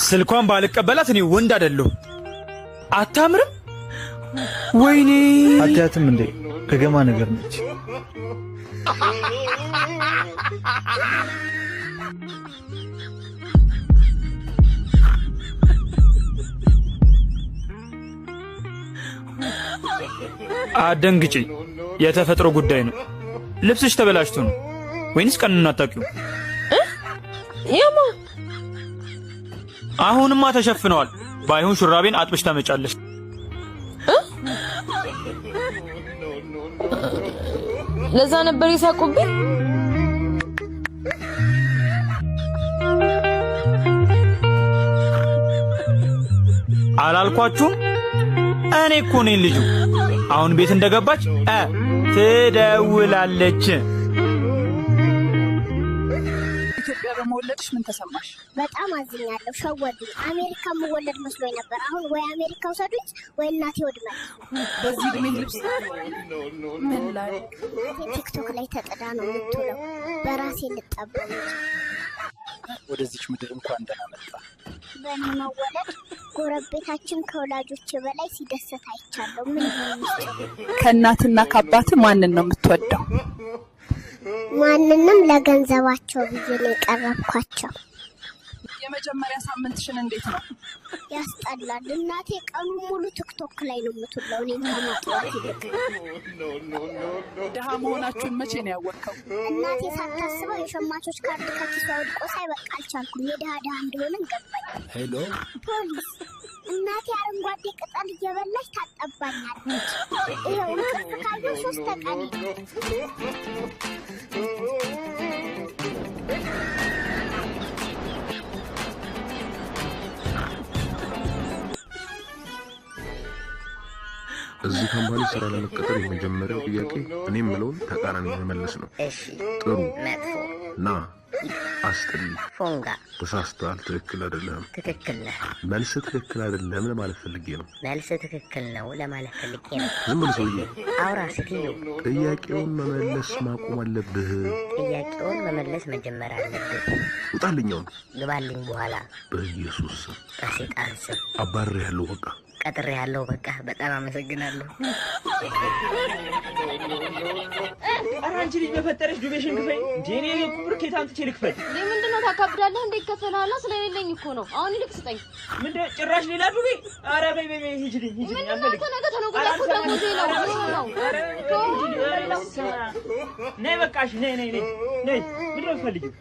ስልኳን ባልቀበላት እኔ ወንድ አይደለሁ። አታምርም? ወይኔ አታያትም እንዴ? ከገማ ነገር ነች። አደንግጪ፣ የተፈጥሮ ጉዳይ ነው። ልብስሽ ተበላሽቶ ነው ወይንስ ቀኑን አታውቂው? ያማ አሁንማ ተሸፍነዋል። ባይሆን ሹራቤን አጥብሽ ታመጫለሽ። ለዛ ነበር ይሳቁብኝ። አላልኳችሁም? እኔ እኮ ነኝ ልጁ። አሁን ቤት እንደገባች ትደውላለች። ኢትዮጵያ በመወለድሽ ምን ተሰማሽ? በጣም አዝኛለሁ። ሸወዱኝ። አሜሪካ መወለድ መስሎኝ ነበር። አሁን ወይ አሜሪካ ውሰዱኝ ወይ እናቴ ወድመኝ። በዚህ እድሜ ልብስ ምን ላይ ቲክቶክ ላይ ተጥዳ ነው የምትውለው። በራሴ ልጠበቅ። ወደዚች ምድር እንኳን ደህና መጣ። በእኔ መወለድ ጎረቤታችን ከወላጆች በላይ ሲደሰት አይቻለሁ። ምን ነው ከእናትና ከአባት ማንን ነው የምትወደው? ማንንም ለገንዘባቸው ብዬ ነው የቀረብኳቸው። የመጀመሪያ ሳምንትሽን እንዴት ነው? ያስጠላል። እናቴ ቀኑ ሙሉ ቲክቶክ ላይ ነው የምትውለው። እኔን ከማጥዋት ይልቅ ድሃ መሆናችሁን መቼ ነው ያወቅከው? እናቴ ሳታስበው የሸማቾች ካርድ ከኪሷ ወድቆ ሳይ በቃ አልቻልኩም። የድሃ እንደሆነ ገባኝ። ሄሎ ፖሊስ። እናቴ አረንጓዴ ቅጠል እየበላች ታጠባኛለች። ይኸው እንቅልፍ ካየሁ 3 ቀን እዚህ ካምፓኒ ስራ ለመቀጠር የመጀመሪያው ጥያቄ እኔ የምለውን ተቃራኒ መመለስ ነው። እሺ፣ ጥሩ፣ መጥፎ፣ ና፣ አስጥሊ፣ ፎንጋ፣ ተሳስተሃል፣ ትክክል አይደለም። ትክክል ነህ። መልስ ትክክል አይደለም ለማለት ፈልጌ ነው። መልስ ትክክል ነው ለማለት ፈልጌ ነው። ዝም ብለህ ሰውዬ፣ አውራ ሴትዮ፣ ጥያቄውን መመለስ ማቆም አለብህ። ጥያቄውን መመለስ መጀመር አለብህ። ውጣልኛውን ግባልኝ በኋላ በኢየሱስ ስም በሴጣን ስም አባርሬሃለሁ። በቃ ቀጥሬ ያለው። በቃ በጣም አመሰግናለሁ። አንቺ ልጅ በፈጠረሽ ዱቤሽን ክፈይ። እኔ ኩብር ከየት አምጥቼ ልክፈል? ምንድነው ታካብዳለህ? እንዴ ከፈላላ ስለሌለኝ እኮ ነው። አሁን ይልቅ ስጠኝ። ምንድነው ጭራሽ ሌላ ዱቤ? ኧረ በይ ሂጂልኝ። አልፈልግም። ተነገ ተነገ ነው። ነይ በቃሽ፣ ነይ። ምንድነው የምትፈልጊው?